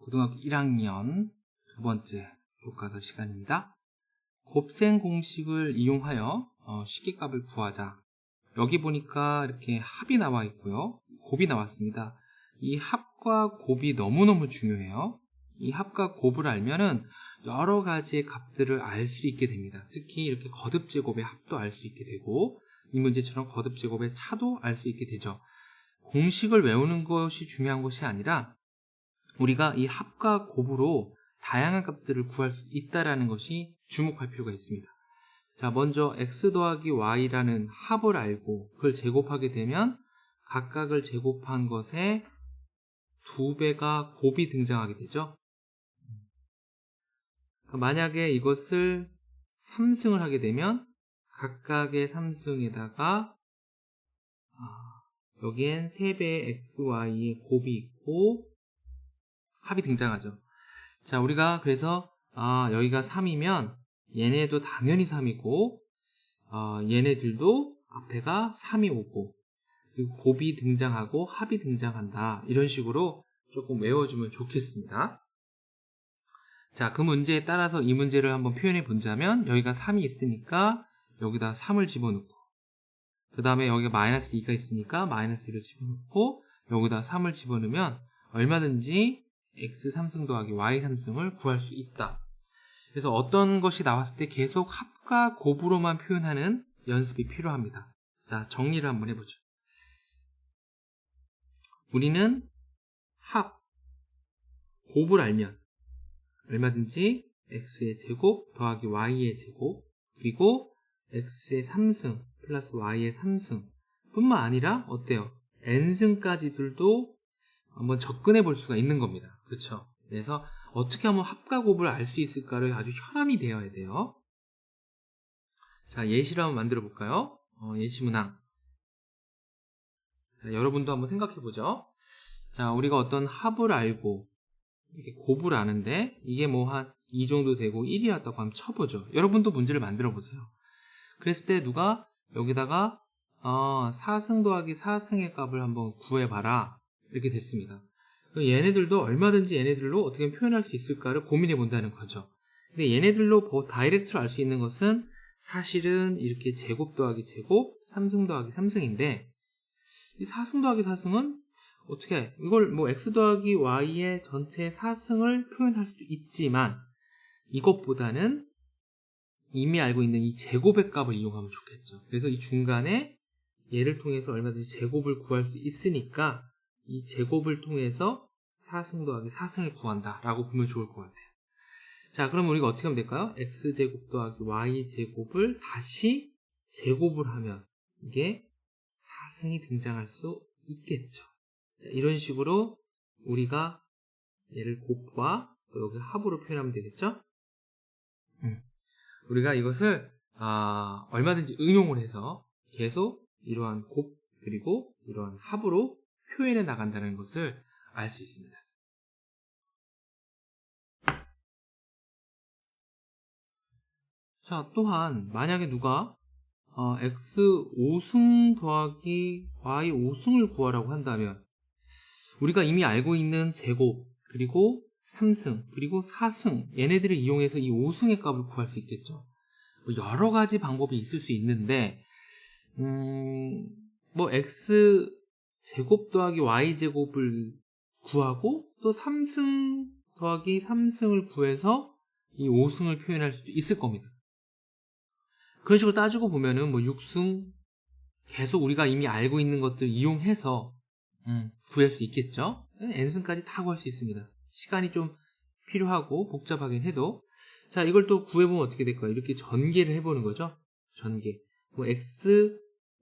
고등학교 1학년 두 번째 교과서 시간입니다. 곱셈 공식을 이용하여 식기값을 구하자. 여기 보니까 이렇게 합이 나와 있고요. 곱이 나왔습니다. 이 합과 곱이 너무너무 중요해요. 이 합과 곱을 알면은 여러 가지의 값들을 알 수 있게 됩니다. 특히 이렇게 거듭제곱의 합도 알 수 있게 되고, 이 문제처럼 거듭제곱의 차도 알 수 있게 되죠. 공식을 외우는 것이 중요한 것이 아니라 우리가 이 합과 곱으로 다양한 값들을 구할 수 있다는 것이 주목할 필요가 있습니다. 자, 먼저 x 더하기 y라는 합을 알고 그걸 제곱하게 되면 각각을 제곱한 것에 2배가 곱이 등장하게 되죠. 만약에 이것을 3승을 하게 되면 각각의 3승에다가 여기엔 3배의 xy의 곱이 있고 합이 등장하죠. 자, 우리가 그래서 여기가 3이면 얘네도 당연히 3이고 얘네들도 앞에가 3이 오고 그리고 곱이 등장하고 합이 등장한다. 이런 식으로 조금 외워주면 좋겠습니다. 자, 그 문제에 따라서 이 문제를 한번 표현해 본다면 여기가 3이 있으니까 여기다 3을 집어넣고 그 다음에 여기가 마이너스 2가 있으니까 마이너스 2를 집어넣고 여기다 3을 집어넣으면 얼마든지 x 3승 더하기 y 3승을 구할 수 있다. 그래서 어떤 것이 나왔을 때 계속 합과 곱으로만 표현하는 연습이 필요합니다. 자, 정리를 한번 해보죠. 우리는 합, 곱을 알면 얼마든지 x의 제곱 더하기 y의 제곱 그리고 x의 3승 플러스 y의 3승 뿐만 아니라 어때요? n승까지들도 한번 접근해 볼 수가 있는 겁니다. 그렇죠? 그래서 어떻게 하면 합과 곱을 알 수 있을까를 아주 현안이 되어야 돼요. 자, 예시를 한번 만들어 볼까요? 예시 문항. 자, 여러분도 한번 생각해 보죠. 자, 우리가 어떤 합을 알고 이렇게 곱을 아는데 이게 뭐 한 이 정도 되고 1이었다고 한번 쳐보죠. 여러분도 문제를 만들어 보세요. 그랬을 때 누가 여기다가 4승 더하기 4승의 값을 한번 구해봐라. 이렇게 됐습니다. 얘네들도 얼마든지 얘네들로 어떻게 표현할 수 있을까를 고민해 본다는 거죠. 근데 얘네들로 다이렉트로 알 수 있는 것은 사실은 이렇게 제곱 더하기 제곱, 3승 더하기 3승인데 이 4승 더하기 4승은 어떻게 해? 이걸 뭐 x 더하기 y의 전체 4승을 표현할 수도 있지만 이것보다는 이미 알고 있는 이 제곱의 값을 이용하면 좋겠죠. 그래서 이 중간에 얘를 통해서 얼마든지 제곱을 구할 수 있으니까 이 제곱을 통해서 4승 더하기 4승을 구한다 라고 보면 좋을 것 같아요. 자, 그럼 우리가 어떻게 하면 될까요? x제곱 더하기 y제곱을 다시 제곱을 하면 이게 4승이 등장할 수 있겠죠. 자, 이런 식으로 우리가 얘를 곱과 여기 합으로 표현하면 되겠죠? 우리가 이것을 얼마든지 응용을 해서 계속 이러한 곱 그리고 이러한 합으로 표현해 나간다는 것을 알 수 있습니다. 자, 또한 만약에 누가 x 5승 더하기 y 5승을 구하라고 한다면 우리가 이미 알고 있는 제곱 그리고 3승 그리고 4승 얘네들을 이용해서 이 5승의 값을 구할 수 있겠죠. 여러 가지 방법이 있을 수 있는데 뭐 x 제곱 더하기 y 제곱을 구하고 또 3승 더하기 3승을 구해서 이 5승을 표현할 수도 있을 겁니다. 그런 식으로 따지고 보면은 뭐 6승 계속 우리가 이미 알고 있는 것들 이용해서 구할 수 있겠죠. n승까지 다 구할 수 있습니다. 시간이 좀 필요하고 복잡하긴 해도 자, 이걸 또 구해보면 어떻게 될까요? 이렇게 전개를 해보는 거죠. 전개. 뭐 x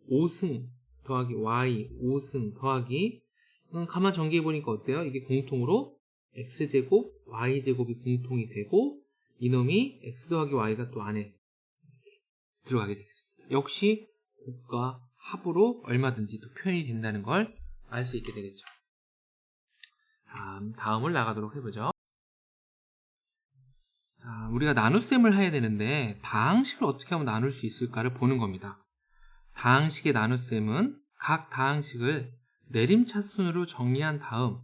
5승 더하기 y 5승 더하기 가만 전개해보니까 어때요? 이게 공통으로 x제곱 y제곱이 공통이 되고 이놈이 x 더하기 y가 또 안에 들어가게 되겠습니다. 역시 곱과 합으로 얼마든지 또 표현이 된다는 걸 알 수 있게 되겠죠. 다음을 나가도록 해보죠. 자, 우리가 나눗셈을 해야 되는데 다항식을 어떻게 하면 나눌 수 있을까를 보는 겁니다. 다항식의 나눗셈은 각 다항식을 내림차순으로 정리한 다음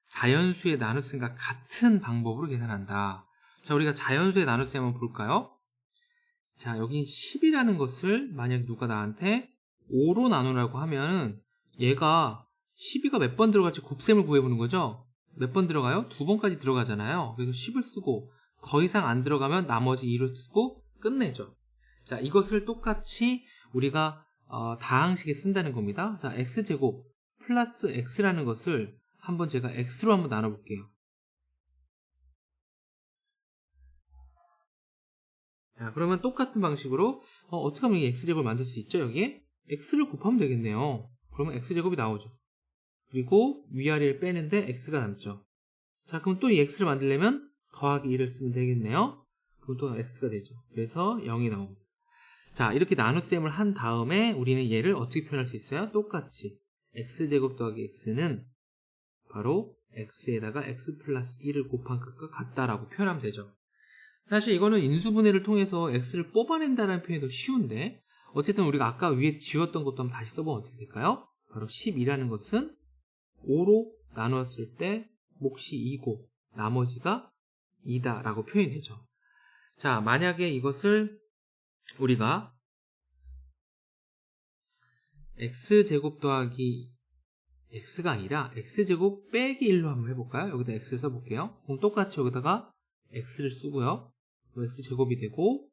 자연수의 나눗셈과 같은 방법으로 계산한다. 자, 우리가 자연수의 나눗셈 한번 볼까요? 자, 여기 10이라는 것을 만약 누가 나한테 5로 나누라고 하면 얘가 12가 몇 번 들어갈지 곱셈을 구해보는 거죠. 몇 번 들어가요? 2번까지 들어가잖아요. 그래서 10을 쓰고 더 이상 안 들어가면 나머지 2를 쓰고 끝내죠. 자, 이것을 똑같이 우리가 다항식에 쓴다는 겁니다. 자, x제곱 플러스 x라는 것을 한번 제가 x로 한번 나눠볼게요. 자, 그러면 똑같은 방식으로 어떻게 하면 이 x제곱을 만들 수 있죠? 여기에 x를 곱하면 되겠네요. 그러면 x제곱이 나오죠. 그리고 위아래를 빼는데 x가 남죠. 자, 그럼 또 이 x를 만들려면 더하기 1을 쓰면 되겠네요. 그럼 또 x가 되죠. 그래서 0이 나옵니다. 자, 이렇게 나눗셈을 한 다음에 우리는 얘를 어떻게 표현할 수 있어요? 똑같이 x제곱 더하기 x는 바로 x에다가 x 플러스 1을 곱한 것과 같다라고 표현하면 되죠. 사실 이거는 인수분해를 통해서 x를 뽑아낸다는 표현이 더 쉬운데 어쨌든 우리가 아까 위에 지웠던 것도 한번 다시 써보면 어떻게 될까요? 바로 10이라는 것은 5로 나누었을 때 몫이 2고 나머지가 2다 라고 표현이 되죠. 자, 만약에 이것을 우리가 x제곱 더하기 x가 아니라 x제곱 빼기 1로 한번 해볼까요? 여기다 x 써볼게요. 그럼 똑같이 여기다가 x를 쓰고요. x제곱이 되고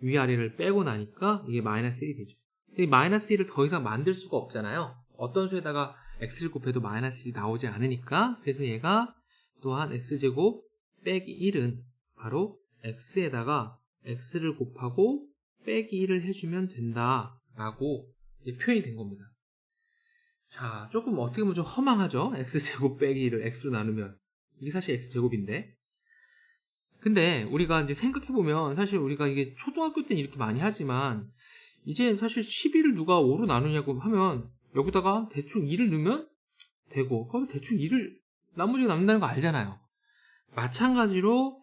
위아래를 빼고 나니까 이게 마이너스 1이 되죠. 이 마이너스 1을 더 이상 만들 수가 없잖아요. 어떤 수에다가 x를 곱해도 마이너스 1이 나오지 않으니까. 그래서 얘가 또한 x제곱 빼기 1은 바로 x에다가 x를 곱하고 빼기 1을 해주면 된다라고 표현이 된 겁니다. 자, 조금 어떻게 보면 좀 허망하죠? x제곱 빼기 1을 x로 나누면 이게 사실 x제곱인데, 근데 우리가 이제 생각해보면 사실 우리가 이게 초등학교 때는 이렇게 많이 하지만 이제 사실 12를 누가 5로 나누냐고 하면 여기다가 대충 2를 넣으면 되고 거기서 대충 2를 나머지가 남는다는 거 알잖아요. 마찬가지로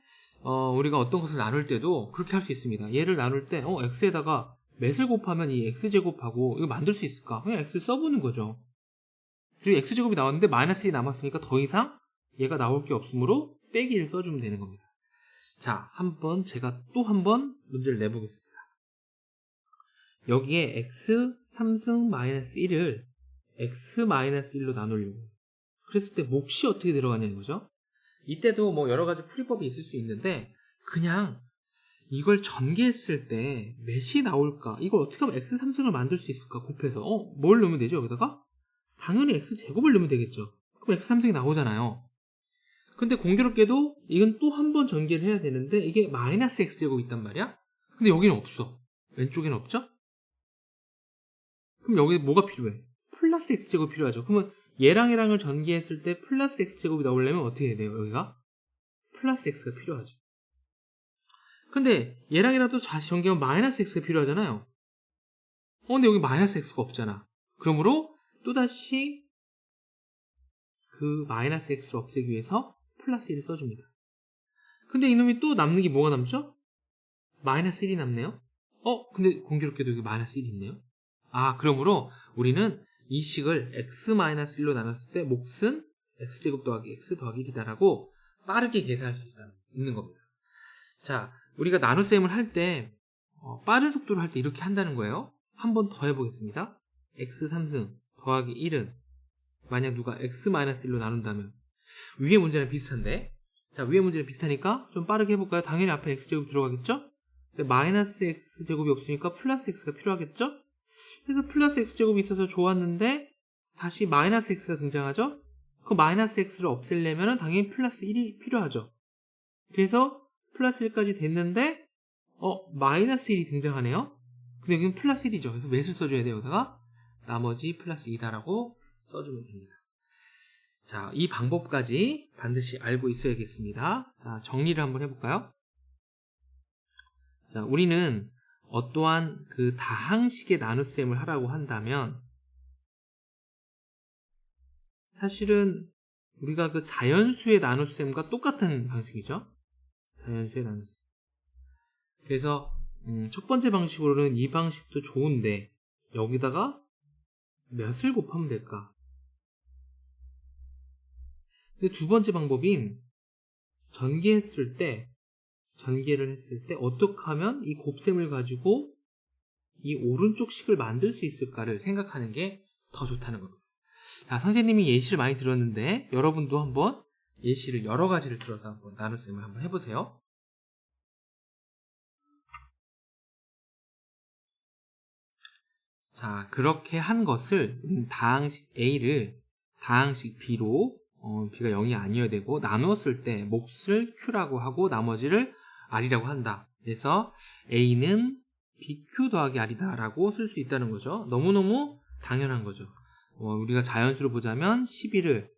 우리가 어떤 것을 나눌 때도 그렇게 할 수 있습니다. 얘를 나눌 때 x에다가 몇을 곱하면 이 x제곱하고 이거 만들 수 있을까? 그냥 x 써보는 거죠. 그리고 x제곱이 나왔는데 마이너스 1이 남았으니까 더 이상 얘가 나올 게 없으므로 빼기 1을 써주면 되는 겁니다. 자, 제가 또 한 번 문제를 내보겠습니다. 여기에 x 3승 마이너스 1을 x 마이너스 1로 나누려고 그랬을 때 몫이 어떻게 들어가냐는 거죠. 이때도 뭐 여러 가지 풀이법이 있을 수 있는데 그냥 이걸 전개했을 때 몇이 나올까? 이걸 어떻게 하면 x 3승을 만들 수 있을까? 곱해서 뭘 넣으면 되죠? 여기다가? 당연히 x 제곱을 넣으면 되겠죠. 그럼 x 3승이 나오잖아요. 근데 공교롭게도 이건 또 한 번 전개를 해야 되는데 이게 마이너스 x제곱이 있단 말이야. 근데 여기는 없어. 왼쪽에는 없죠? 그럼 여기 뭐가 필요해? 플러스 x제곱이 필요하죠. 그러면 얘랑을 전개했을 때 플러스 x제곱이 나오려면 어떻게 해야 돼요? 여기가 플러스 x가 필요하죠. 근데 얘랑이랑 또 다시 전개하면 마이너스 x가 필요하잖아요. 근데 여기 마이너스 x가 없잖아. 그러므로 또다시 그 마이너스 x를 없애기 위해서 플러스 1을 써줍니다. 근데 이놈이 또 남는 게 뭐가 남죠? 마이너스 1이 남네요. 근데 공교롭게도 여기 마이너스 1이 있네요. 그러므로 우리는 이 식을 x-1로 나눴을 때 몫은 x제곱 더하기 x 더하기 1이다라고 빠르게 계산할 수 있는 겁니다. 자, 우리가 나눗셈을 할 때 빠른 속도로 할 때 이렇게 한다는 거예요. 한 번 더 해보겠습니다. x 3승 더하기 1은 만약 누가 x-1로 나눈다면 위의 문제는 비슷한데, 자, 위의 문제는 비슷하니까 좀 빠르게 해볼까요? 당연히 앞에 x제곱 들어가겠죠? 마이너스 x제곱이 없으니까 플러스 x가 필요하겠죠? 그래서 플러스 x제곱이 있어서 좋았는데 다시 마이너스 x가 등장하죠? 그 마이너스 x를 없애려면 당연히 플러스 1이 필요하죠. 그래서 플러스 1까지 됐는데 마이너스 1이 등장하네요. 근데 여기는 플러스 1이죠. 그래서 몇을 써줘야 돼요? 여기다가 나머지 플러스 2다라고 써주면 됩니다. 자, 이 방법까지 반드시 알고 있어야겠습니다. 자, 정리를 한번 해볼까요? 자, 우리는 어떠한 그 다항식의 나눗셈을 하라고 한다면 사실은 우리가 그 자연수의 나눗셈과 똑같은 방식이죠. 자연수의 나눗셈. 그래서 첫 번째 방식으로는 이 방식도 좋은데 여기다가 몇을 곱하면 될까? 근데 두 번째 방법인 전개를 했을 때 어떻게 하면 이 곱셈을 가지고 이 오른쪽 식을 만들 수 있을까를 생각하는 게 더 좋다는 겁니다. 자, 선생님이 예시를 많이 들었는데 여러분도 한번 예시를 여러 가지를 들어서 한번 나눗셈을 한번 해보세요. 자, 그렇게 한 것을 다항식 A를 다항식 B로 B가 0이 아니어야 되고 나누었을 때 몫을 Q라고 하고 나머지를 R이라고 한다. 그래서 A는 BQ 더하기 R이다 라고 쓸 수 있다는 거죠. 너무너무 당연한 거죠. 우리가 자연수로 보자면 11을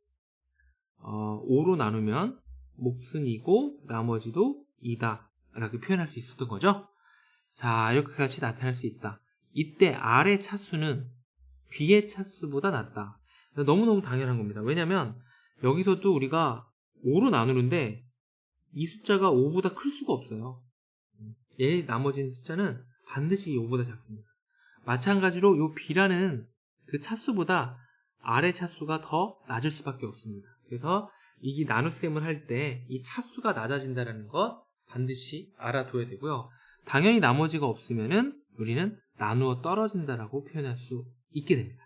5로 나누면 몫은 2고 나머지도 2다 라고 표현할 수 있었던 거죠. 자, 이렇게 같이 나타날 수 있다. 이때 R의 차수는 B의 차수보다 낮다. 너무너무 당연한 겁니다. 왜냐면 여기서도 우리가 5로 나누는데 이 숫자가 5보다 클 수가 없어요. 얘 나머지 숫자는 반드시 5보다 작습니다. 마찬가지로 이 B라는 그 차수보다 R의 차수가 더 낮을 수밖에 없습니다. 그래서 이 나눗셈을 할 때 이 차수가 낮아진다는 것 반드시 알아둬야 되고요. 당연히 나머지가 없으면은 우리는 나누어 떨어진다라고 표현할 수 있게 됩니다.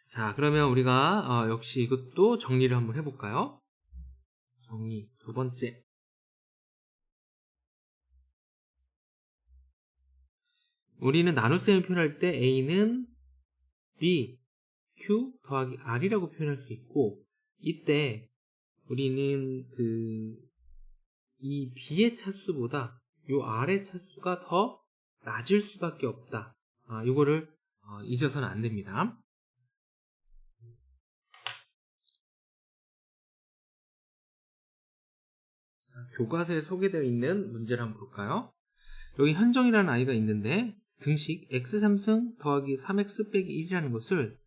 자, 그러면 우리가 역시 이것도 정리를 한번 해볼까요? 정리 두 번째. 우리는 나눗셈을 표현할 때 A는 B, Q 더하기 R이라고 표현할 수 있고 이때 우리는 이 B의 차수보다 이 R의 차수가 더 낮을 수밖에 없다. 이거를 잊어서는 안 됩니다. 교과서에 소개되어 있는 문제를 한번 볼까요? 여기 현정이라는 아이가 있는데 등식 x3승 더하기 3x 빼기 1이라는 것을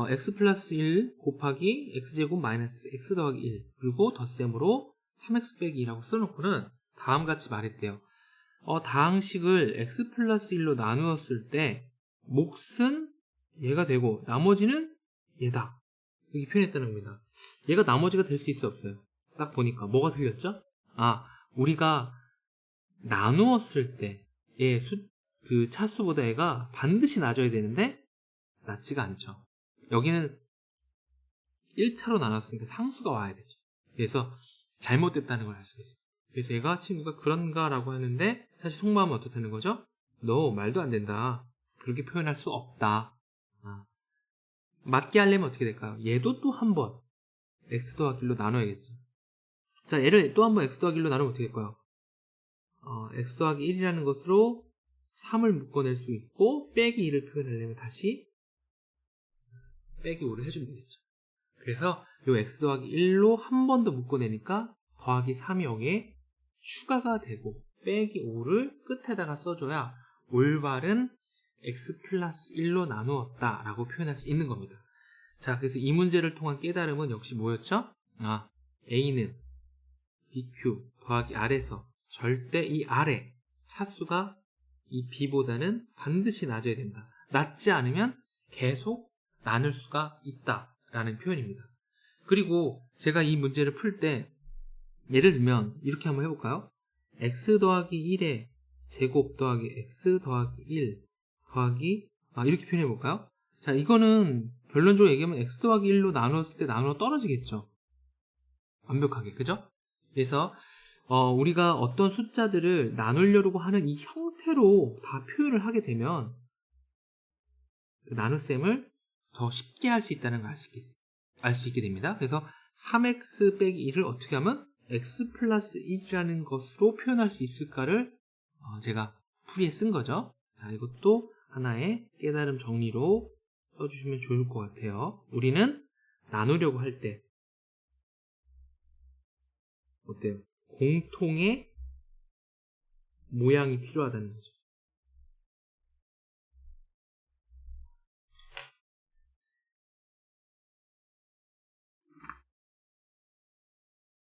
x 플러스 1 곱하기 x제곱 마이너스 x 더하기 1 그리고 덧셈으로 3x 빼기 2라고 써놓고는 다음같이 말했대요. 다항식을 x 플러스 1로 나누었을 때 몫은 얘가 되고 나머지는 얘다. 이렇게 표현했다는 겁니다. 얘가 나머지가 될 수 있어 없어요? 딱 보니까 뭐가 틀렸죠? 우리가 나누었을 때 얘 그 차수보다 얘가 반드시 낮아야 되는데 낮지가 않죠. 여기는 1차로 나눴으니까 상수가 와야 되죠. 그래서 잘못됐다는 걸 알 수가 있어요. 그래서 얘가 친구가 그런가 라고 하는데 사실 속마음은 어떻다는 거죠? 너 말도 안 된다. 그렇게 표현할 수 없다. 맞게 하려면 어떻게 될까요? 얘도 또 한 번 x 더하기 1로 나눠야겠죠. 자, 얘를 또 한 번 x 더하기 1로 나누면 어떻게 될까요? x 더하기 1이라는 것으로 3을 묶어낼 수 있고 빼기 2를 표현하려면 다시 빼기 5를 해주면 되겠죠. 그래서 이 x 더하기 1로 한 번 더 묶어내니까 더하기 3이 여기에 추가가 되고 빼기 5를 끝에다가 써줘야 올바른 x 플러스 1로 나누었다 라고 표현할 수 있는 겁니다. 자, 그래서 이 문제를 통한 깨달음은 역시 뭐였죠? A는 BQ 더하기 R에서 절대 이 R의 차수가 이 B보다는 반드시 낮아야 된다. 낮지 않으면 계속 나눌 수가 있다 라는 표현입니다. 그리고 제가 이 문제를 풀 때 예를 들면 이렇게 한번 해볼까요? x 더하기 1의 제곱 더하기 x 더하기 1 더하기 이렇게 표현해볼까요? 자, 이거는 결론적으로 얘기하면 x 더하기 1로 나누었을 때 나누어 떨어지겠죠. 완벽하게, 그죠? 그래서 우리가 어떤 숫자들을 나누려고 하는 이 형태로 다 표현을 하게 되면 그 나눗셈을 더 쉽게 할 수 있다는 걸 알 수 있게 됩니다. 그래서 3x 빼기 1을 어떻게 하면 x 플러스 1이라는 것으로 표현할 수 있을까를 제가 풀이에 쓴 거죠. 자, 이것도 하나의 깨달음 정리로 써주시면 좋을 것 같아요. 우리는 나누려고 할 때 어때요? 공통의 모양이 필요하다는 거죠.